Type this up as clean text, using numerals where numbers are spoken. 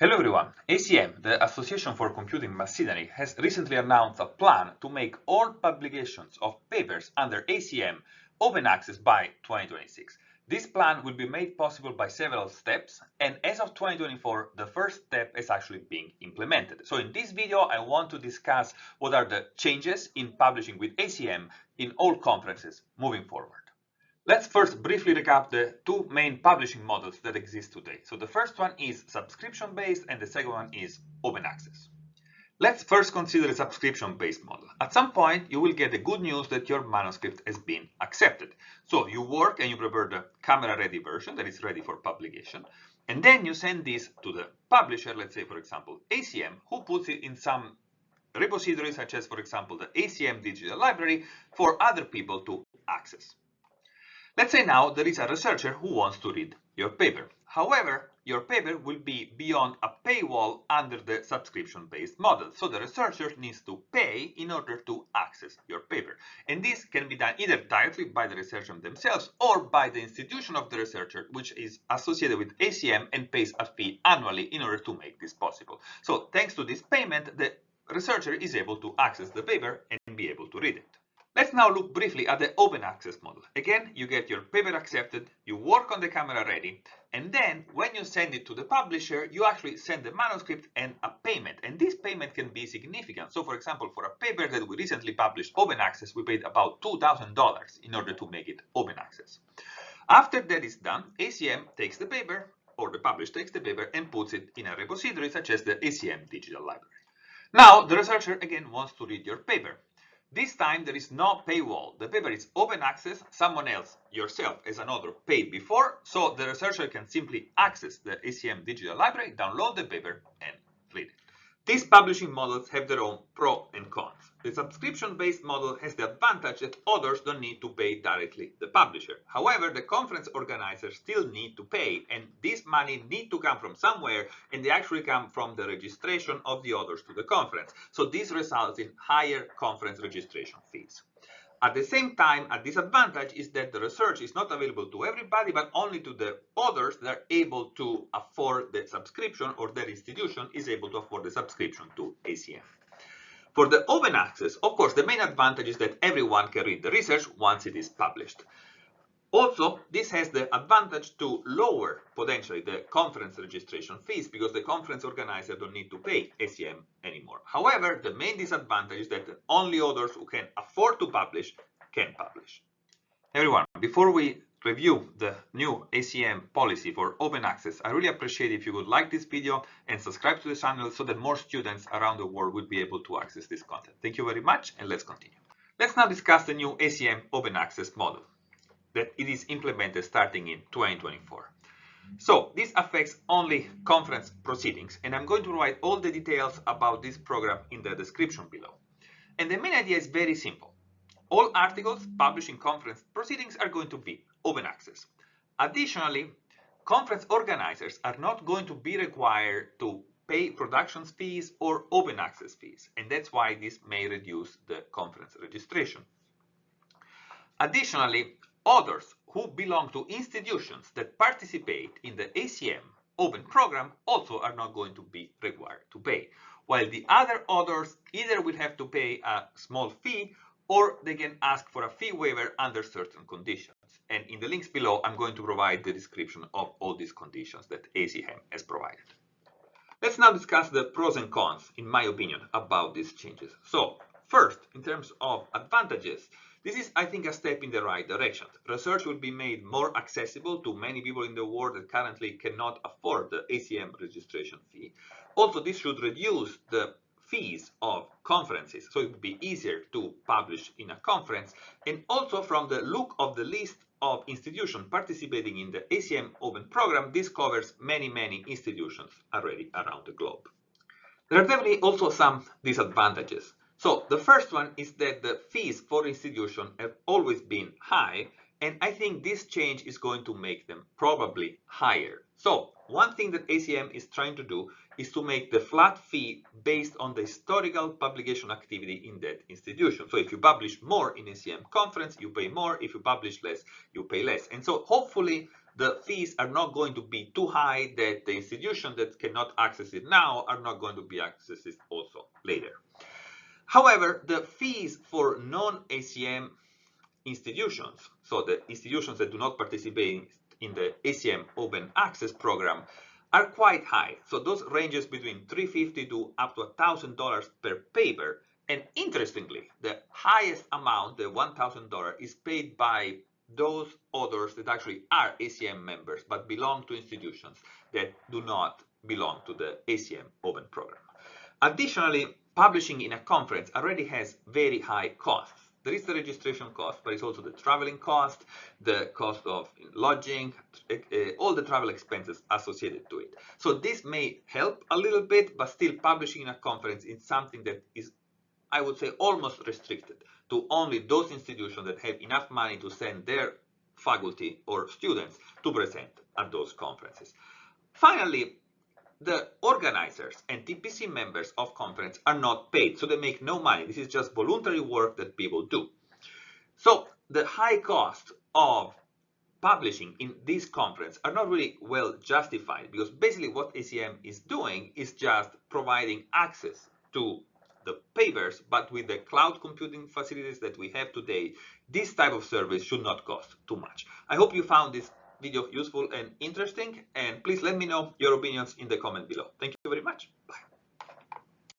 Hello everyone. ACM, the Association for Computing Machinery, has recently announced a plan to make all publications of papers under ACM open access by 2026. This plan will be made possible by several steps, and as of 2024, the first step is actually being implemented. So in this video, I want to discuss what are the changes in publishing with ACM in all conferences moving forward. Let's first briefly recap the two main publishing models that exist today. So the first one is subscription-based and the second one is open access. Let's first consider a subscription-based model. At some point, you will get the good news that your manuscript has been accepted. So you work and you prepare the camera-ready version that is ready for publication. And then you send this to the publisher, let's say, for example, ACM, who puts it in some repository, such as, for example, the ACM Digital Library for other people to access. Let's say now there is a researcher who wants to read your paper. However, your paper will be beyond a paywall under the subscription-based model. So the researcher needs to pay in order to access your paper. And this can be done either directly by the researcher themselves or by the institution of the researcher, which is associated with ACM and pays a fee annually in order to make this possible. So thanks to this payment, the researcher is able to access the paper and be able to read it. Let's now look briefly at the open access model. Again, you get your paper accepted, you work on the camera ready, and then when you send it to the publisher, you actually send the manuscript and a payment. And this payment can be significant. So for example, for a paper that we recently published open access, we paid about $2,000 in order to make it open access. After that is done, ACM takes the paper, or the publisher takes the paper and puts it in a repository such as the ACM Digital Library. Now, the researcher again wants to read your paper. This time there is no paywall. The paper is open access. Someone else, yourself as an author, paid before, so the researcher can simply access the ACM Digital Library, download the paper, and read it. These publishing models have their own pros and cons. The subscription-based model has the advantage that authors don't need to pay directly the publisher. However, the conference organizers still need to pay, and this money needs to come from somewhere, and they actually come from the registration of the authors to the conference. So this results in higher conference registration fees. At the same time, a disadvantage is that the research is not available to everybody, but only to the authors that are able to afford the subscription, or their institution is able to afford the subscription to ACM. For the open access, of course, the main advantage is that everyone can read the research once it is published. Also, this has the advantage to lower potentially the conference registration fees because the conference organizer don't need to pay ACM anymore. However, the main disadvantage is that only authors who can afford to publish can publish. Everyone, before we review the new ACM policy for open access, I really appreciate if you would like this video and subscribe to the channel so that more students around the world would be able to access this content. Thank you very much, and let's continue. Let's now discuss the new ACM open access model that it is implemented starting in 2024. So this affects only conference proceedings, and I'm going to write all the details about this program in the description below. And the main idea is very simple. All articles published in conference proceedings are going to be open access. Additionally, conference organizers are not going to be required to pay production fees or open access fees, and that's why this may reduce the conference registration. Additionally, authors who belong to institutions that participate in the ACM open program also are not going to be required to pay, while the other authors either will have to pay a small fee or they can ask for a fee waiver under certain conditions. And in the links below, I'm going to provide the description of all these conditions that ACM has provided. Let's now discuss the pros and cons, in my opinion, about these changes. So first, in terms of advantages, this is, I think, a step in the right direction. Research will be made more accessible to many people in the world that currently cannot afford the ACM registration fee. Also, this should reduce the fees of conferences, so it would be easier to publish in a conference. And also, from the look of the list of institutions participating in the ACM Open program, this covers many institutions already around the globe. There are definitely also some disadvantages. So the first one is that the fees for institutions have always been high, and I think this change is going to make them probably higher. So one thing that ACM is trying to do is to make the flat fee based on the historical publication activity in that institution. So if you publish more in ACM conference, you pay more. If you publish less, you pay less. And so hopefully the fees are not going to be too high that the institutions that cannot access it now are not going to be accessed also later. However, the fees for non-ACM institutions, so the institutions that do not participate in the ACM Open Access Program, are quite high. So those ranges between $350 to up to $1,000 per paper. And interestingly, the highest amount, the $1,000, is paid by those authors that actually are ACM members but belong to institutions that do not belong to the ACM Open Program. Additionally, publishing in a conference already has very high costs. There is the registration cost, but it's also the traveling cost, the cost of lodging, all the travel expenses associated to it. So this may help a little bit, but still publishing in a conference is something that is, I would say, almost restricted to only those institutions that have enough money to send their faculty or students to present at those conferences. Finally, the organizers and TPC members of conference are not paid, so they make no money. This is just voluntary work that people do. So the high cost of publishing in this conference are not really well justified, because basically what ACM is doing is just providing access to the papers, but with the cloud computing facilities that we have today, this type of service should not cost too much. I hope you found this video useful and interesting, and please let me know your opinions in the comment below. Thank you very much. Bye.